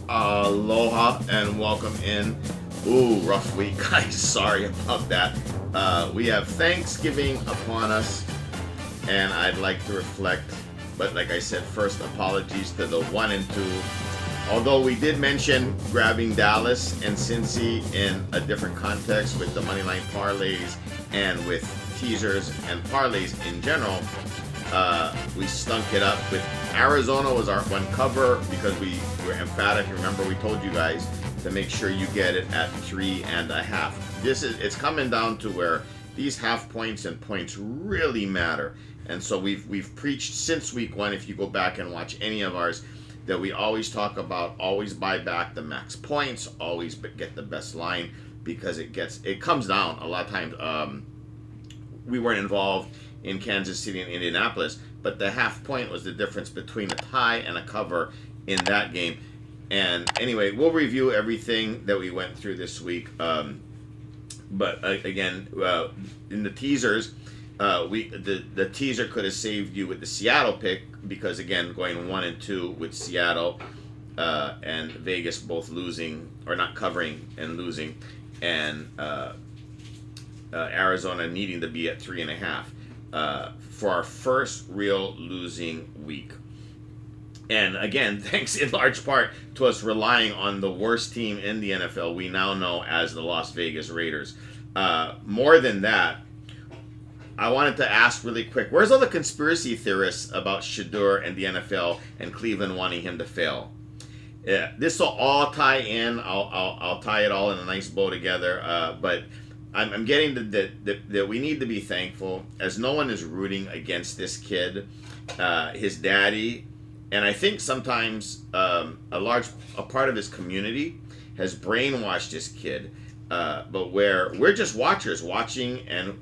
Aloha and welcome in. Ooh, rough week, guys. Sorry about that. We have Thanksgiving upon us, and I'd like to reflect. But like I said, first apologies to the 1 and 2. Although we did mention grabbing Dallas and Cincy in a different context with the moneyline parlays and with teasers and parlays in general, we stunk it up with Arizona was our one cover because we were emphatic. Remember, we told you guys to make sure you get it at 3.5. It's coming down to where these half points and points really matter, and so we've preached since week 1. If you go back and watch any of ours, that we always talk about, always buy back the max points, always get the best line because it comes down a lot of times. We weren't involved in Kansas City and Indianapolis, but the half point was the difference between a tie and a cover in that game. And anyway, we'll review everything that we went through this week. But again, in the teasers, the teaser could have saved you with the Seattle pick because again, going 1 and 2 with Seattle and Vegas both losing or not covering and losing, and Arizona needing to be at 3.5 for our first real losing week. And again, thanks in large part to us relying on the worst team in the NFL we now know as the Las Vegas Raiders. More than that, I wanted to ask really quick, where's all the conspiracy theorists about Shedeur and the NFL and Cleveland wanting him to fail? Yeah, this will all tie in. I'll tie it all in a nice bow together. But I'm getting that we need to be thankful as no one is rooting against this kid, his daddy, and I think sometimes a part of his community has brainwashed this kid. But where we're just watchers watching, and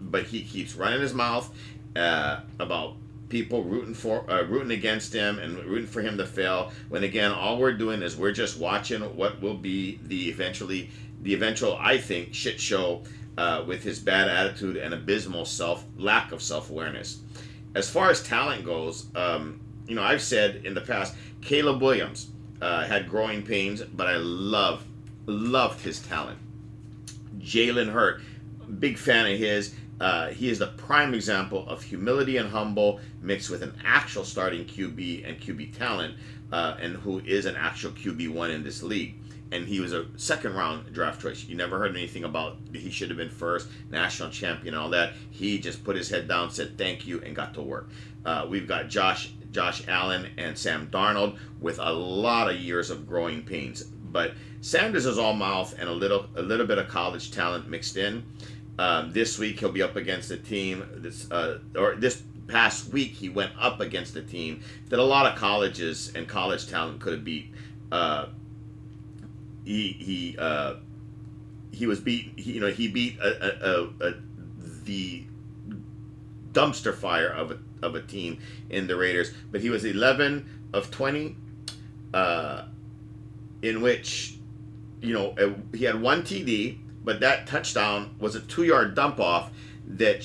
but he keeps running his mouth about people rooting against him and rooting for him to fail. When again, all we're doing is we're just watching what will be the eventual, I think, shit show with his bad attitude and abysmal lack of self-awareness. As far as talent goes, I've said in the past, Caleb Williams had growing pains, but I loved his talent. Jalen Hurt, big fan of his. He is the prime example of humility and humble mixed with an actual starting QB and QB talent, and who is an actual QB1 in this league. And he was a second round draft choice. You never heard anything about he should have been first, national champion, and all that. He just put his head down, said thank you, and got to work. We've got Josh Allen and Sam Darnold with a lot of years of growing pains. But Sanders is all mouth and a little bit of college talent mixed in. This week he'll be up against a team this past week he went up against a team that a lot of colleges and college talent could have beat. He was beat. He beat the dumpster fire of a team in the Raiders, but he was 11 of 20, in which he had one TD, but that touchdown was a 2-yard dump off that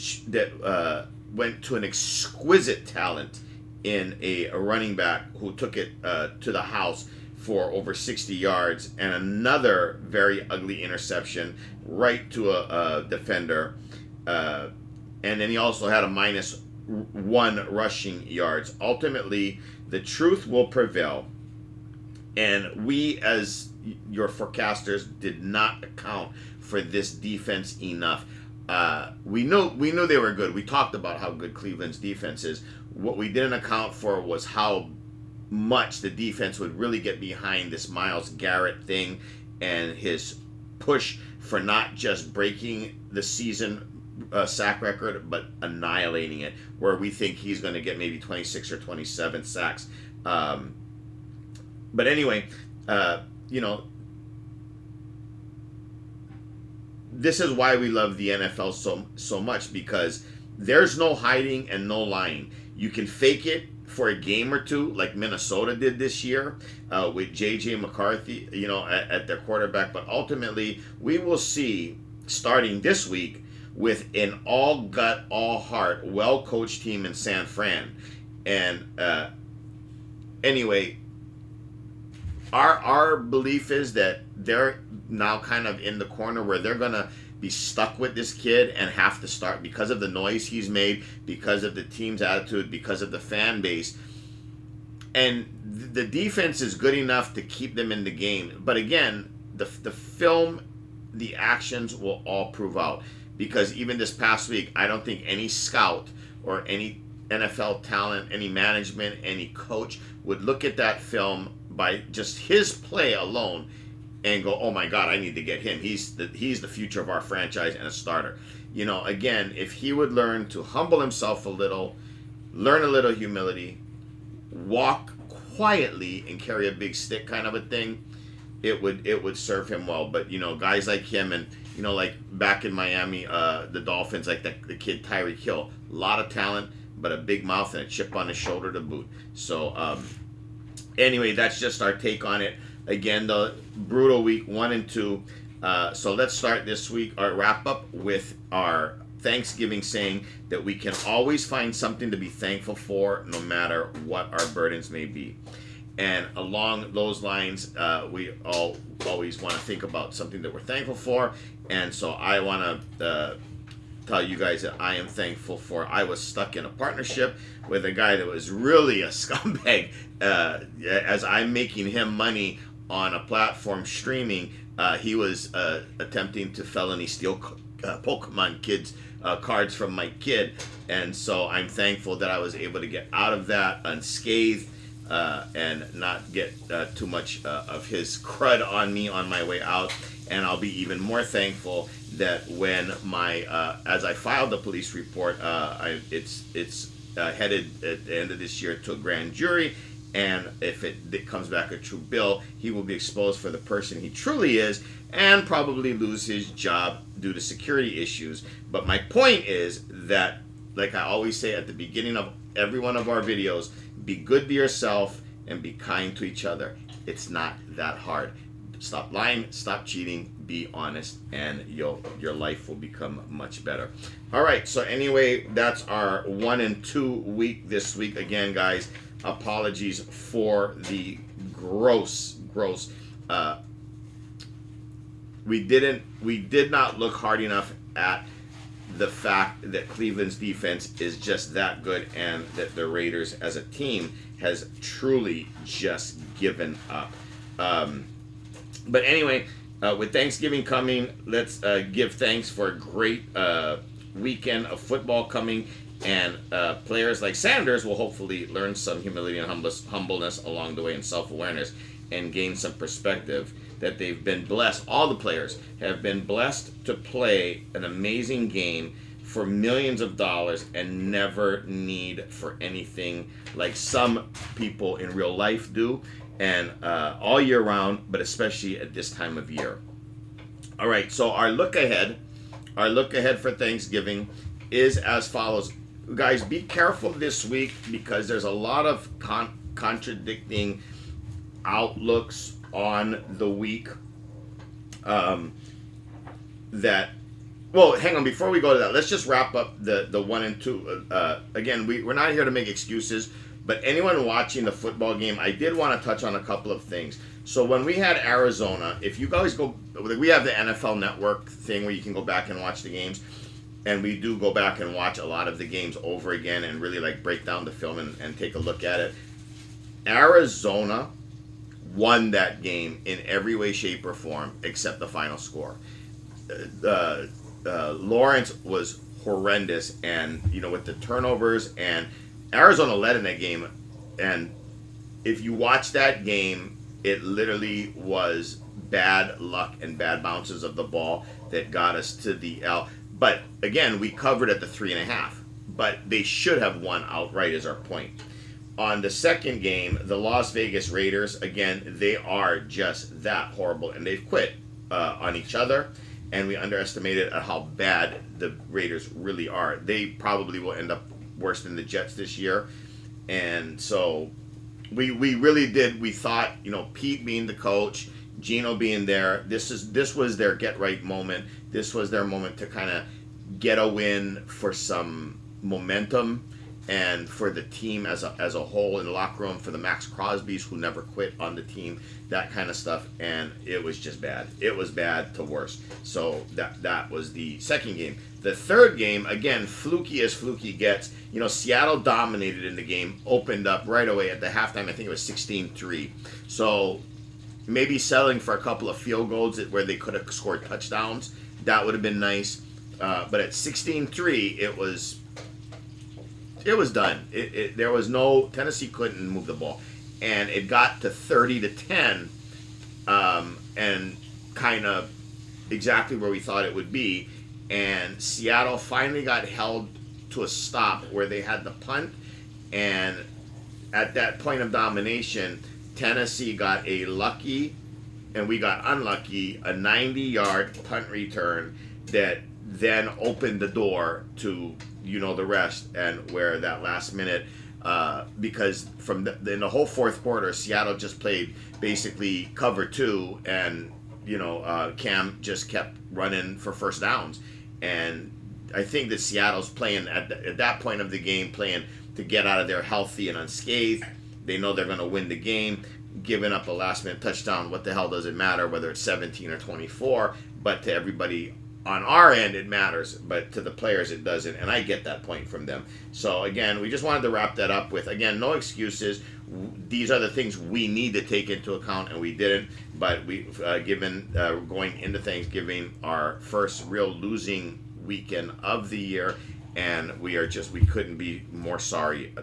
went to an exquisite talent in a running back who took it to the house for over 60 yards, and another very ugly interception right to a defender. And then he also had a -1 rushing yards. Ultimately, the truth will prevail. And we, as your forecasters, did not account for this defense enough. We knew they were good. We talked about how good Cleveland's defense is. What we didn't account for was how much the defense would really get behind this Myles Garrett thing and his push for not just breaking the season sack record, but annihilating it, where we think he's going to get maybe 26 or 27 sacks. But anyway, this is why we love the NFL so much, because there's no hiding and no lying. You can fake it for a game or two, like Minnesota did this year with J.J. McCarthy, at their quarterback. But ultimately, we will see, starting this week, with an all-gut, all-heart, well-coached team in San Fran. And anyway, our belief is that they're now kind of in the corner where they're gonna be stuck with this kid and have to start because of the noise he's made, because of the team's attitude, because of the fan base. And the defense is good enough to keep them in the game. But again, the film, the actions will all prove out. Because even this past week, I don't think any scout or any NFL talent, any management, any coach would look at that film by just his play alone and go, "Oh my God, I need to get him. He's the future of our franchise and a starter." You know, again, if he would learn to humble himself a little, learn a little humility, walk quietly and carry a big stick kind of a thing, it would serve him well. But you know, guys like him, and you know, like back in Miami, the Dolphins, like the kid Tyreek Hill, a lot of talent, but a big mouth and a chip on his shoulder to boot. So anyway, that's just our take on it. Again, the brutal week 1 and 2. So let's start this week, our wrap up, with our Thanksgiving saying that we can always find something to be thankful for, no matter what our burdens may be. And along those lines, we all always want to think about something that we're thankful for. And so I want to tell you guys that I am thankful for. I was stuck in a partnership with a guy that was really a scumbag. As I'm making him money on a platform streaming, he was attempting to felony steal Pokemon kids cards from my kid. And so I'm thankful that I was able to get out of that unscathed. And not get too much of his crud on me on my way out. And I'll be even more thankful that when as I filed the police report, it's headed at the end of this year to a grand jury. And if it comes back a true bill, he will be exposed for the person he truly is and probably lose his job due to security issues. But my point is that, like I always say at the beginning of every one of our videos, be good to yourself and be kind to each other. It's not that hard. Stop lying, stop cheating, be honest, and your life will become much better. All right, so anyway, that's our 1 and 2 week this week. Again, guys, apologies for the gross. We did not look hard enough at the fact that Cleveland's defense is just that good, and that the Raiders as a team has truly just given up. But anyway, with Thanksgiving coming, let's give thanks for a great weekend of football coming, and players like Sanders will hopefully learn some humility and humbleness along the way, and self-awareness, and gain some perspective that they've been blessed. All the players have been blessed to play an amazing game for millions of dollars and never need for anything like some people in real life do, and all year round, but especially at this time of year. All right, so our look ahead for Thanksgiving is as follows. Guys, be careful this week because there's a lot of contradicting outlooks on the week. Well, hang on, before we go to that, let's just wrap up the 1 and 2. Again, we're not here to make excuses, but anyone watching the football game, I did want to touch on a couple of things. So when we had Arizona, if you guys go, we have the NFL Network thing where you can go back and watch the games, and we do go back and watch a lot of the games over again and really like break down the film and take a look at it. Arizona won that game in every way, shape, or form except the final score. Lawrence was horrendous, and with the turnovers, and Arizona led in that game. And if you watch that game, it literally was bad luck and bad bounces of the ball that got us to the L. But again, we covered at the 3.5. But they should have won outright, is our point. On the second game, the Las Vegas Raiders, again, they are just that horrible, and they've quit on each other, and we underestimated how bad the Raiders really are. They probably will end up worse than the Jets this year, and so we really did. We thought, Pete being the coach, Gino being there, this was their get right moment. This was their moment to kind of get a win for some momentum and for the team as a whole in the locker room, for the Max Crosbys who never quit on the team, that kind of stuff. And it was just bad. It was bad to worse. So that was the second game. The third game, again, fluky as fluky gets. Seattle dominated in the game, opened up right away at the halftime. I think it was 16-3. So maybe settling for a couple of field goals where they could have scored touchdowns. That would have been nice. But at 16-3, it was done. There was no, Tennessee couldn't move the ball, and it got to 30-10, and kind of exactly where we thought it would be. And Seattle finally got held to a stop where they had the punt, and at that point of domination, Tennessee got a lucky, and we got unlucky, a 90-yard punt return that then opened the door to the rest, and where that last minute, because in the whole fourth quarter, Seattle just played basically cover two, and Cam just kept running for first downs, and I think that Seattle's playing at that point of the game, playing to get out of there healthy and unscathed. They know they're going to win the game. Giving up a last minute touchdown, what the hell does it matter whether it's 17 or 24? But to everybody on our end, it matters, but to the players, it doesn't, and I get that point from them. So again, we just wanted to wrap that up with, again, no excuses. These are the things we need to take into account, and we didn't. But we've given going into Thanksgiving our first real losing weekend of the year, and we couldn't be more sorry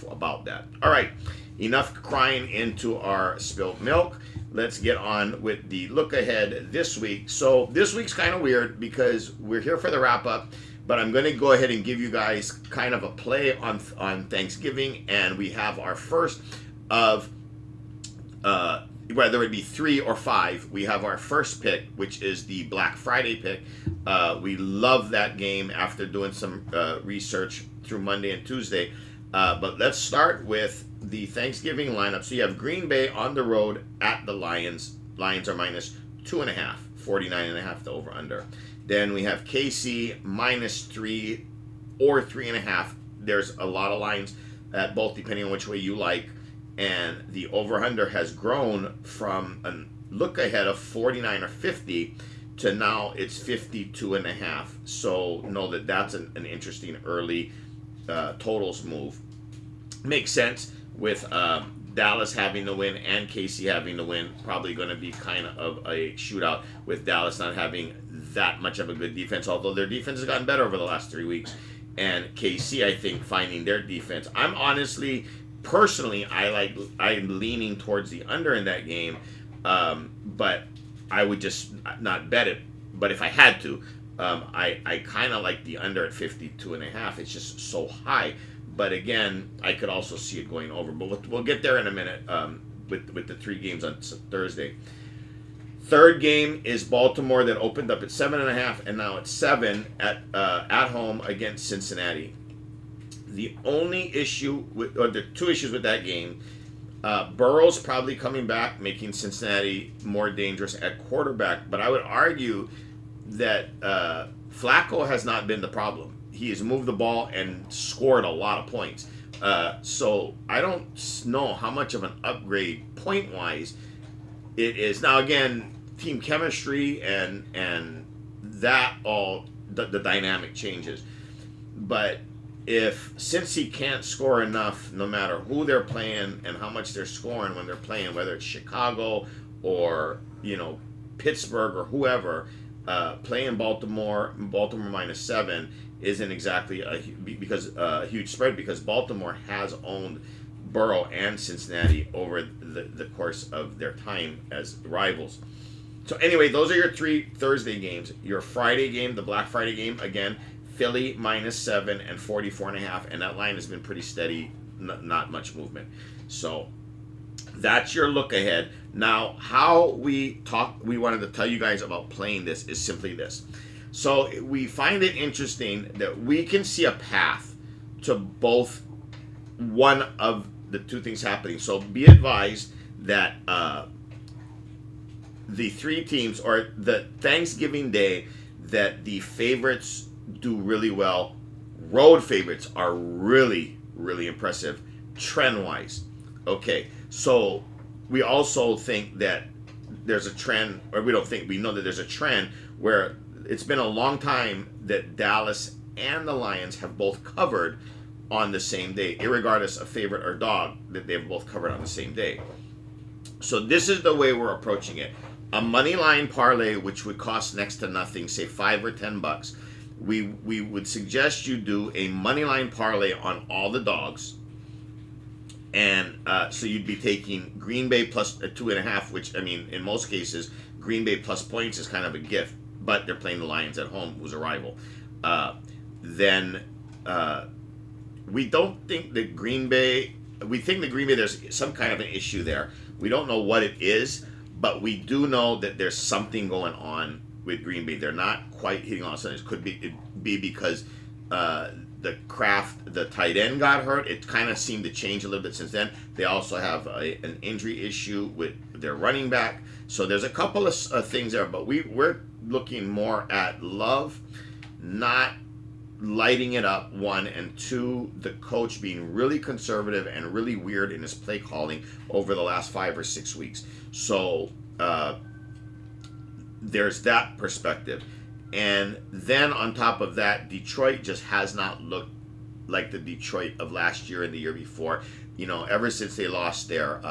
about that. All right, enough crying into our spilt milk. Let's get on with the look ahead this week. So this week's kind of weird because we're here for the wrap up, but I'm going to go ahead and give you guys kind of a play on Thanksgiving, and we have our first of whether it be 3 or 5. We have our first pick, which is the Black Friday pick. We love that game after doing some research through Monday and Tuesday. But let's start with the Thanksgiving lineup. So you have Green Bay on the road at the Lions. Lions are minus 2.5, 49.5 the over under. Then we have KC minus 3 or 3.5. There's a lot of lines at both, depending on which way you like. And the over under has grown from a look ahead of 49 or 50 to now it's 52.5. So know that that's an interesting early totals move. Makes sense with Dallas having to win and KC having to win. Probably going to be kind of a shootout with Dallas not having that much of a good defense, although their defense has gotten better over the last 3 weeks. And KC, I think, finding their defense. I'm honestly, personally, I'm leaning towards the under in that game, but I would just not bet it. But if I had to, I kind of like the under at 52.5. It's just so high. But again, I could also see it going over. But we'll get there in a minute with the 3 games on Thursday. Third game is Baltimore that opened up at 7.5 and now it's 7 at home against Cincinnati. The only issue or the 2 issues with that game, Burrow's probably coming back, making Cincinnati more dangerous at quarterback. But I would argue that Flacco has not been the problem. He has moved the ball and scored a lot of points. So I don't know how much of an upgrade point-wise it is. Now, again, team chemistry and that all, the dynamic changes. But since he can't score enough, no matter who they're playing and how much they're scoring when they're playing, whether it's Chicago or Pittsburgh or whoever, playing Baltimore minus 7 isn't exactly a huge spread because Baltimore has owned Burrow and Cincinnati over the course of their time as rivals. So anyway, those are your 3 Thursday games. Your Friday game, the Black Friday game, again, Philly minus 7 and 44.5, and that line has been pretty steady, not much movement. So that's your look ahead. Now, how we wanted to tell you guys about playing this is simply this. So we find it interesting that we can see a path to both one of the 2 things happening. So be advised that the 3 teams, or the Thanksgiving Day, that the favorites do really well road favorites are really, really impressive trend-wise. Okay, so we also think that there's a trend, or we don't think, we know that there's a trend where it's been a long time that Dallas and the Lions have both covered on the same day, irregardless of favorite or dog, that they've both covered on the same day. So this is the way we're approaching it. A money line parlay, which would cost next to nothing, say $5 or $10. We would suggest you do a money line parlay on all the dogs, and so you'd be taking Green Bay plus a 2.5, which, I mean, in most cases, Green Bay plus points is kind of a gift, but they're playing the Lions at home, who's a rival. Then we don't think that Green Bay. We think that Green Bay, there's some kind of an issue there. We don't know what it is, but we do know that there's something going on with Green Bay. They're not quite hitting all cylinders. Could be because the Kraft, the tight end, got hurt. It kind of seemed to change a little bit since then. They also have an injury issue with their running back. So there's a couple of things there, but we're looking more at Love not lighting it up, one, and two, the coach being really conservative and really weird in his play calling over the last 5 or 6 weeks. So there's that perspective. And then on top of that, Detroit just has not looked like the Detroit of last year and the year before. You know, ever since they lost their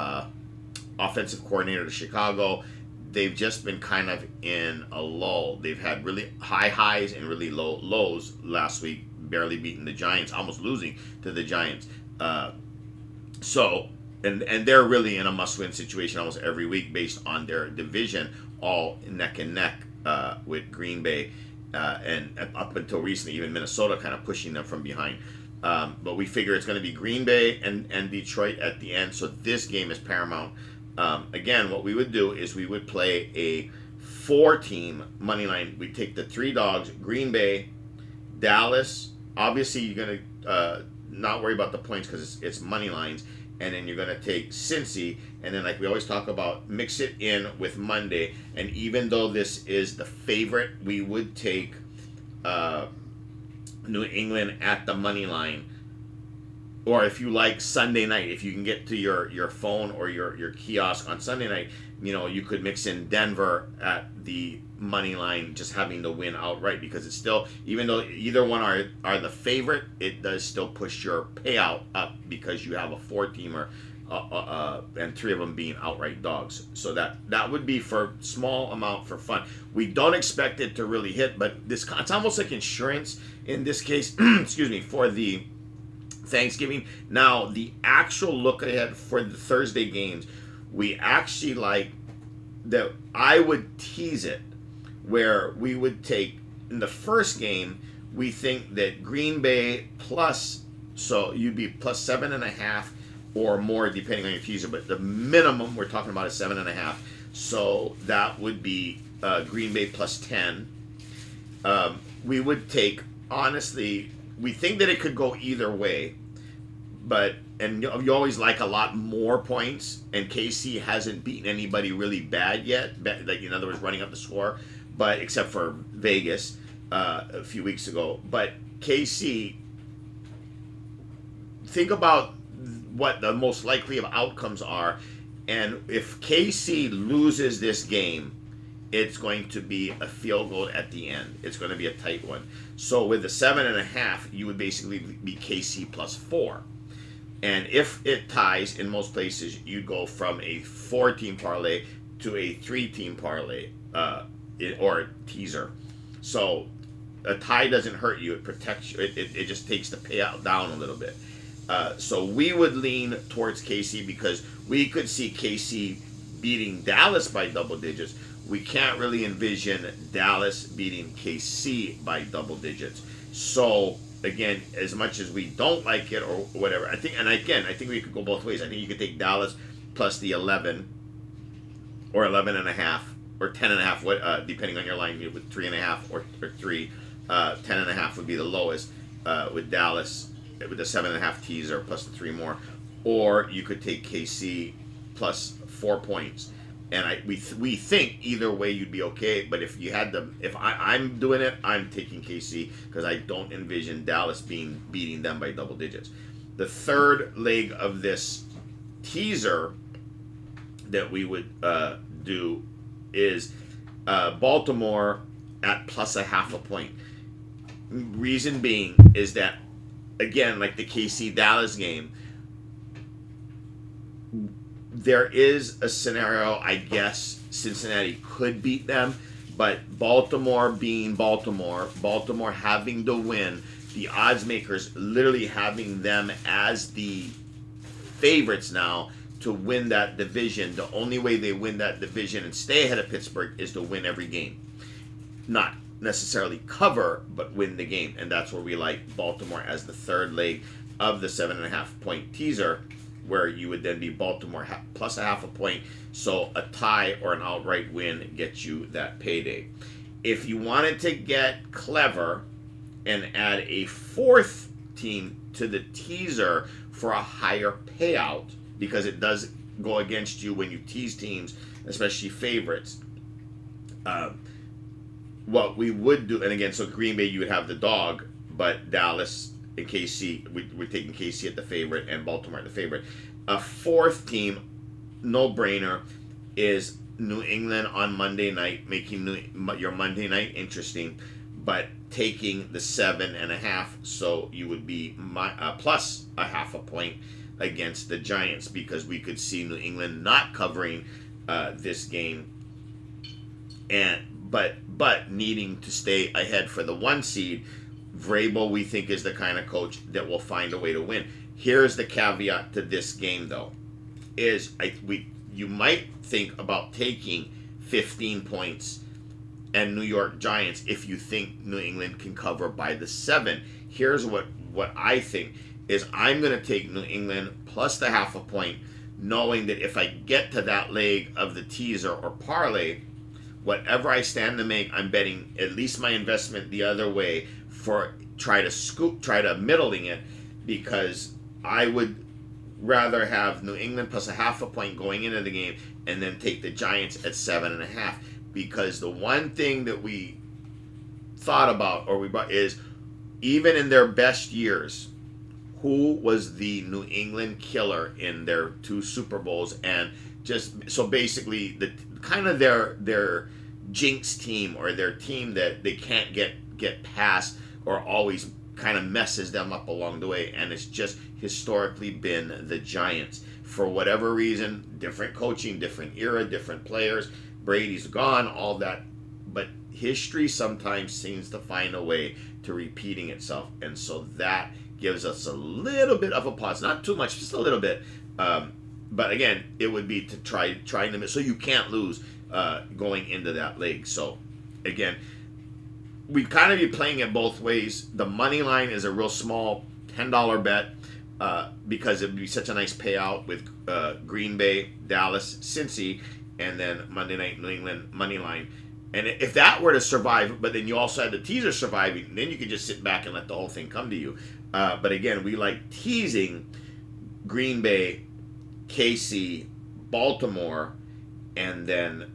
offensive coordinator to Chicago, they've just been kind of in a lull. They've had really high highs and really low lows last week, barely beating the Giants, almost losing to the Giants. And they're really in a must-win situation almost every week based on their division, all neck and neck with Green Bay, and up until recently, even Minnesota kind of pushing them from behind. But we figure it's going to be Green Bay and Detroit at the end, so this game is paramount. Again, what we would do is we would play a 4-team money line. We take the 3 dogs: Green Bay, Dallas. Obviously, you're going to not worry about the points because it's money lines. And then you're going to take Cincy. And then, like we always talk about, mix it in with Monday. And even though this is the favorite, we would take New England at the money line. Or if you like Sunday night, if you can get to your phone or your kiosk on Sunday night, you know, you could mix in Denver at the money line, just having to win outright, because it's still, even though either one are the favorite, it does still push your payout up because you have a 4-teamer and 3 of them being outright dogs. So that would be for small amount for fun. We don't expect it to really hit, but it's almost like insurance in this case. Excuse me, for the Thanksgiving. Now, the actual look ahead for the Thursday games, we actually like that. I would tease it where we would take in the first game, we think that Green Bay plus, so you'd be plus 7.5 or more depending on your teaser, but the minimum we're talking about is 7.5. So that would be Green Bay plus 10. We would take, honestly, we think that it could go either way, but and you always like a lot more points, and KC hasn't beaten anybody really bad yet, like in other words, running up the score, but except for Vegas a few weeks ago. But KC, think about what the most likely of outcomes are, and if KC loses this game, it's going to be a field goal at the end. It's going to be a tight one. So with the 7.5, you would basically be KC plus 4. And if it ties in most places, you go from a 4-team parlay to a 3-team parlay or teaser. So a tie doesn't hurt you; it protects you. It just takes the payout down a little bit. So we would lean towards KC because we could see KC beating Dallas by double digits. We can't really envision Dallas beating KC by double digits. So again, as much as we don't like it or whatever, I think we could go both ways. I think you could take Dallas plus the 11 or 11.5 or 10.5, depending on your line, with 3.5 or 3. 10.5 would be the lowest with Dallas with the 7.5 teaser plus the 3 more. Or you could take KC plus 4 points. And we think either way you'd be okay. But if you had them, if I'm doing it, I'm taking KC because I don't envision Dallas beating them by double digits. The third leg of this teaser that we would do is Baltimore at plus a half a point. Reason being is that, again, like the KC Dallas game, there is a scenario, I guess, Cincinnati could beat them, but Baltimore being Baltimore having to win, the odds makers literally having them as the favorites now to win that division. The only way they win that division and stay ahead of Pittsburgh is to win every game. Not necessarily cover, but win the game. And that's where we like Baltimore as the third leg of the 7.5 point teaser, where you would then be Baltimore plus a half a point. So a tie or an outright win gets you that payday. If you wanted to get clever and add a fourth team to the teaser for a higher payout, because it does go against you when you tease teams, especially favorites, what we would do, and again, so Green Bay, you would have the dog, but Dallas and KC, we're taking KC at the favorite and Baltimore at the favorite. A fourth team, no brainer, is New England on Monday night, making your Monday night interesting, but taking the 7.5, so you would be plus a half a point against the Giants, because we could see New England not covering this game, and but needing to stay ahead for the 1 seed. Vrabel, we think, is the kind of coach that will find a way to win. Here's the caveat to this game, though, is you might think about taking 15 points and New York Giants if you think New England can cover by the 7. Here's what I think is I'm going to take New England plus the half a point, knowing that if I get to that leg of the teaser or parlay, whatever I stand to make, I'm betting at least my investment the other way for try to middling it, because I would rather have New England plus a half a point going into the game and then take the Giants at 7.5, because the one thing that we thought about is, even in their best years, who was the New England killer in their 2 Super Bowls, and just so basically the kind of their jinx team, or their team that they can't get past, or always kind of messes them up along the way, and it's just historically been the Giants. For whatever reason, different coaching, different era, different players, Brady's gone, all that, but history sometimes seems to find a way to repeating itself, and so that gives us a little bit of a pause, not too much, just a little bit, but again, it would be to trying to, so you can't lose going into that leg. So again, we kind of be playing it both ways. The money line is a real small $10 bet, because it would be such a nice payout with Green Bay, Dallas, Cincy, and then Monday night New England money line. And if that were to survive, but then you also had the teaser surviving, then you could just sit back and let the whole thing come to you. But again, we like teasing Green Bay, KC, Baltimore, and then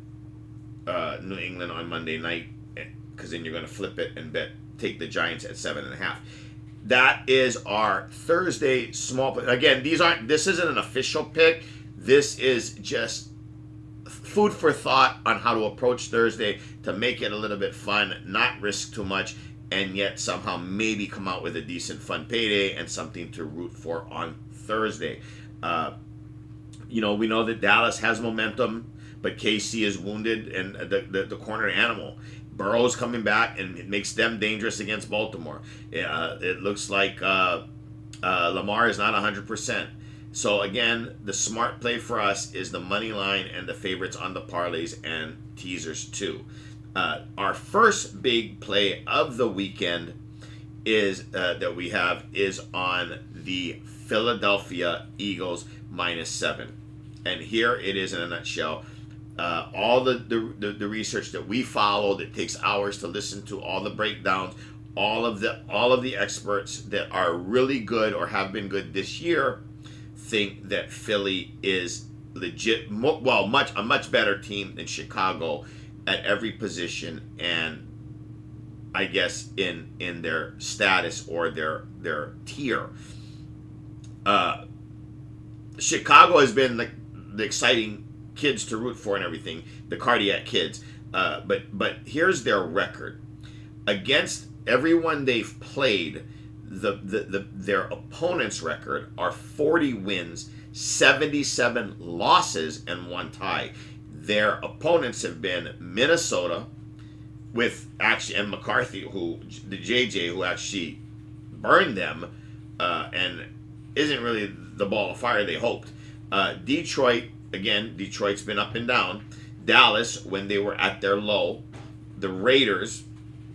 New England on Monday night, because then you're going to flip it and take the Giants at 7.5. That is our Thursday small. Again, this isn't an official pick. This is just food for thought on how to approach Thursday to make it a little bit fun, not risk too much, and yet somehow maybe come out with a decent fun payday and something to root for on Thursday. We know that Dallas has momentum, but KC is wounded, and the corner animal. Burrow's coming back, and it makes them dangerous against Baltimore. It looks like Lamar is not 100%. So again, the smart play for us is the money line and the favorites on the parlays and teasers too. Our first big play of the weekend is that we have is on the Philadelphia Eagles -7, and here it is in a nutshell. All the research that we followed, it takes hours to listen to all the breakdowns, all of the experts that are really good or have been good this year think that Philly is legit, a much better team than Chicago at every position, and I guess in their status or their tier. Uh, Chicago has been the exciting kids to root for and everything, the cardiac kids. But here's their record against everyone they've played. Their opponent's record are 40 wins, 77 losses, and 1 tie. Their opponents have been Minnesota, with actually and McCarthy, the JJ, who actually burned them, and isn't really the ball of fire they hoped. Detroit, again, Detroit's been up and down. Dallas, when they were at their low. The Raiders,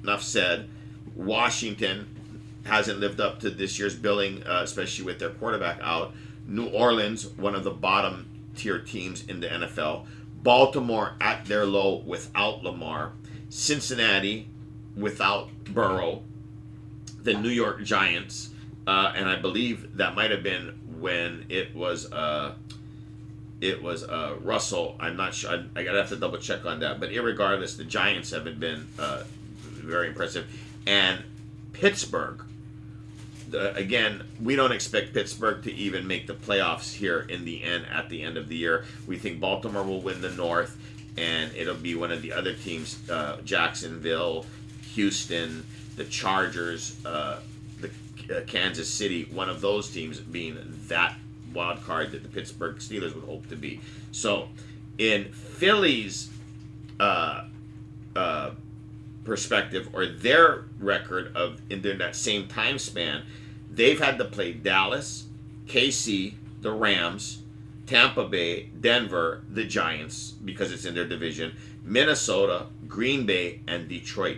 enough said. Washington hasn't lived up to this year's billing, especially with their quarterback out. New Orleans, one of the bottom tier teams in the NFL. Baltimore at their low without Lamar. Cincinnati without Burrow. The New York Giants, and I believe that might have been when it was Russell. I'm not sure. I gotta have to double check on that. But irregardless, the Giants haven't been very impressive. And Pittsburgh. Again, we don't expect Pittsburgh to even make the playoffs here in the end. At the end of the year, we think Baltimore will win the North, and it'll be one of the other teams: Jacksonville, Houston, the Chargers, the Kansas City. One of those teams being that wild card that the Pittsburgh Steelers would hope to be. So, in Philly's perspective, or their record of in that same time span, they've had to play Dallas, KC, the Rams, Tampa Bay, Denver, the Giants, because it's in their division, Minnesota, Green Bay, and Detroit.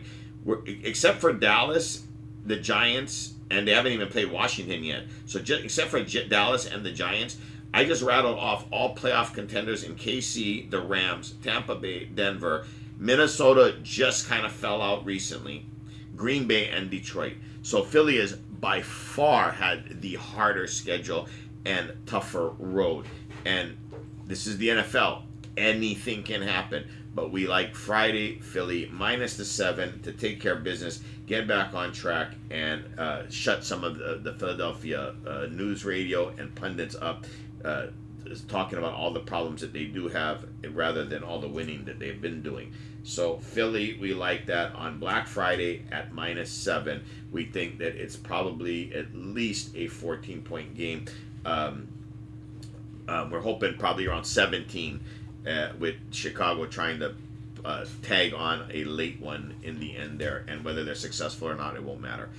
Except for Dallas, the Giants, and they haven't even played Washington yet. So except for Dallas and the Giants, I just rattled off all playoff contenders in KC, the Rams, Tampa Bay, Denver. Minnesota just kind of fell out recently. Green Bay and Detroit. So Philly has by far had the harder schedule and tougher road. And this is the NFL. Anything can happen. But we like Friday, Philly minus the 7 to take care of business, get back on track, and shut some of the Philadelphia news radio and pundits up, talking about all the problems that they do have rather than all the winning that they've been doing. So Philly, we like that on Black Friday at minus 7. We think that it's probably at least a 14-point game. We're hoping probably around 17, with Chicago trying to tag on a late one in the end there. And whether they're successful or not, it won't matter.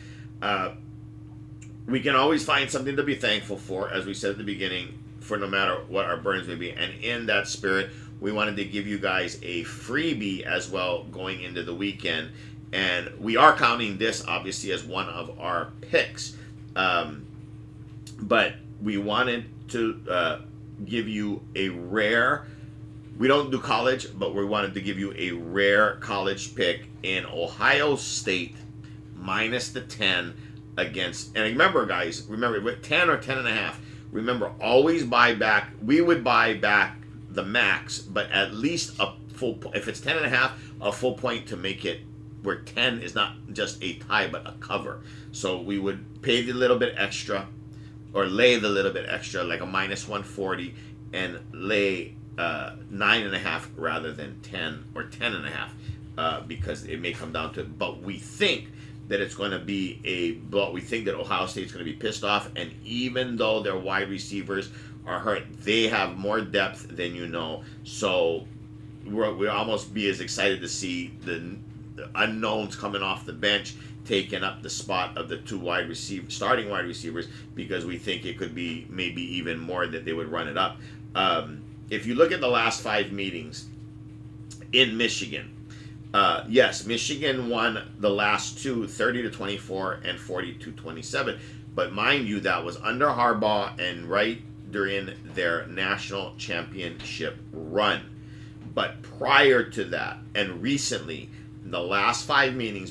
We can always find something to be thankful for, as we said at the beginning, for no matter what our burdens may be. And in that spirit, we wanted to give you guys a freebie as well going into the weekend. And we are counting this, obviously, as one of our picks. But we wanted to give you a rare... We don't do college, but we wanted to give you a rare college pick in Ohio State minus the 10 against... And remember, guys, with 10 or 10.5, remember, always buy back. We would buy back the max, but at least a full point. If it's 10.5, a full point to make it where 10 is not just a tie, but a cover. So we would pay the little bit extra, or lay the little bit extra, like a minus 140, and lay 9.5 rather than 10 or 10.5, because it may come down to it. But we think that it's going to be but we think that Ohio State's going to be pissed off, and even though their wide receivers are hurt, they have more depth than you know. So we'll almost be as excited to see the unknowns coming off the bench taking up the spot of the two starting wide receivers, because we think it could be maybe even more that they would run it up. If you look at the last 5 meetings in Michigan, yes, Michigan won the last two, 30-24 and 42-27. But mind you, that was under Harbaugh and right during their national championship run. But prior to that, and recently, in the last 5 meetings,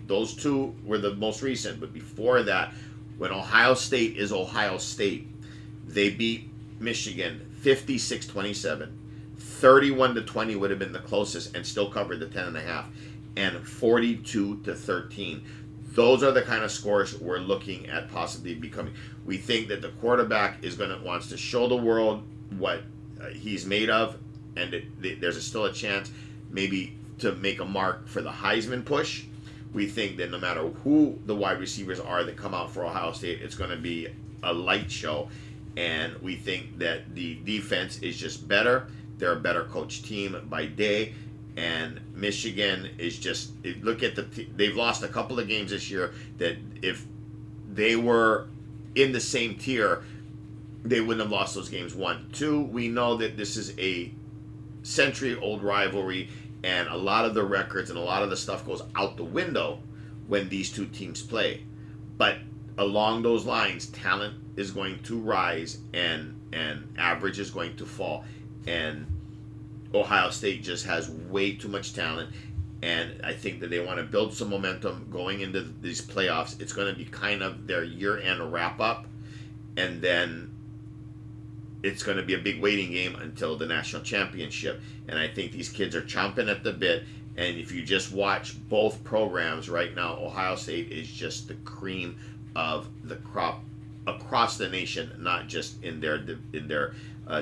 those two were the most recent. But before that, when Ohio State is Ohio State, they beat Michigan 56-27. 31-20 would have been the closest and still covered the 10.5, and 42-13. Those are the kind of scores we're looking at possibly becoming. We think that the quarterback wants to show the world what he's made of, and there's still a chance maybe to make a mark for the Heisman push. We think that no matter who the wide receivers are that come out for Ohio State, it's going to be a light show. And we think that the defense is just better. They're a better coach team by day. And Michigan is just, look at they've lost a couple of games this year that if they were in the same tier, they wouldn't have lost those games. 1, 2, we know that this is a century-old rivalry, and a lot of the records and a lot of the stuff goes out the window when these two teams play. But along those lines, talent is going to rise and average is going to fall. And Ohio State just has way too much talent, and I think that they want to build some momentum going into these playoffs. It's going to be kind of their year-end wrap-up, and then it's going to be a big waiting game until the national championship. And I think these kids are chomping at the bit. And if you just watch both programs right now, Ohio State is just the cream of the crop across the nation, not just in their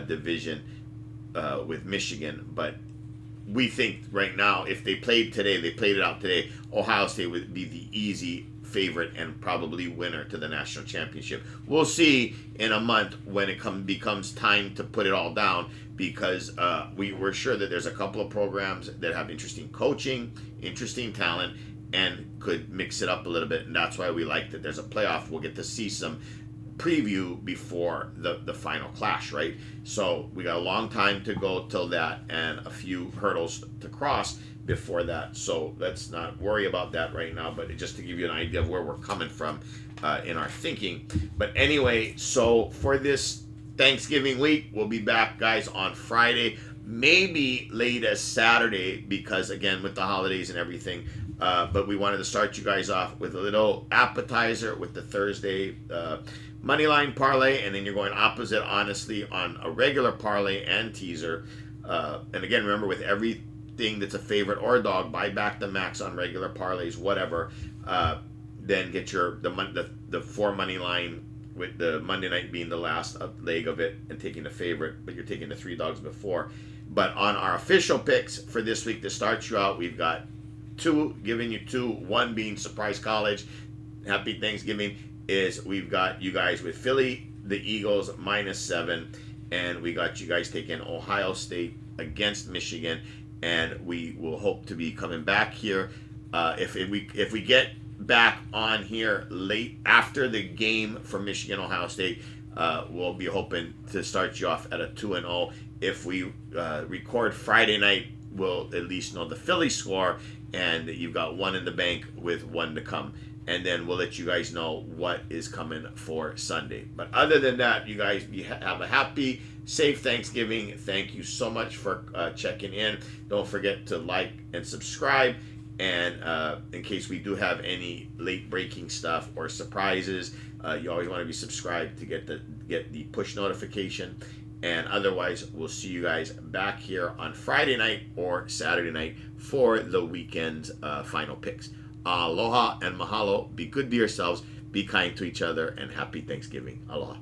division with Michigan. But we think right now, if they played it out today, Ohio State would be the easy favorite and probably winner to the national championship. We'll see in a month when it becomes time to put it all down, because we're sure that there's a couple of programs that have interesting coaching, interesting talent, and could mix it up a little bit. And that's why we like that there's a playoff. We'll get to see some preview before the final clash, right? So we got a long time to go till that, and a few hurdles to cross before that. So let's not worry about that right now, but just to give you an idea of where we're coming from in our thinking. But anyway, so for this Thanksgiving week, we'll be back, guys, on Friday, maybe late as Saturday, because again, with the holidays and everything. But we wanted to start you guys off with a little appetizer with the Thursday moneyline parlay, and then you're going opposite, honestly, on a regular parlay and teaser. And again, remember, with everything that's a favorite or a dog, buy back the max on regular parlays, whatever. Then get the 4 money line, with the Monday night being the last leg of it, and taking the favorite, but you're taking the 3 dogs before. But on our official picks for this week to start you out, we've got 2, giving you 2, 1 being Surprise College. Happy Thanksgiving. We've got you guys with Philly, the Eagles, -7, and we got you guys taking Ohio State against Michigan, and we will hope to be coming back here. If we get back on here late after the game for Michigan Ohio State, we'll be hoping to start you off at a 2-0. If we record Friday night, we'll at least know the Philly score, and you've got 1 in the bank with 1 to come. And then we'll let you guys know what is coming for Sunday. But other than that, you guys have a happy, safe Thanksgiving. Thank you so much for checking in. Don't forget to like and subscribe. And in case we do have any late breaking stuff or surprises, you always want to be subscribed to get the push notification. And otherwise, we'll see you guys back here on Friday night or Saturday night for the weekend's final picks. Aloha and mahalo. Be good to yourselves. Be kind to each other. And happy Thanksgiving. Aloha.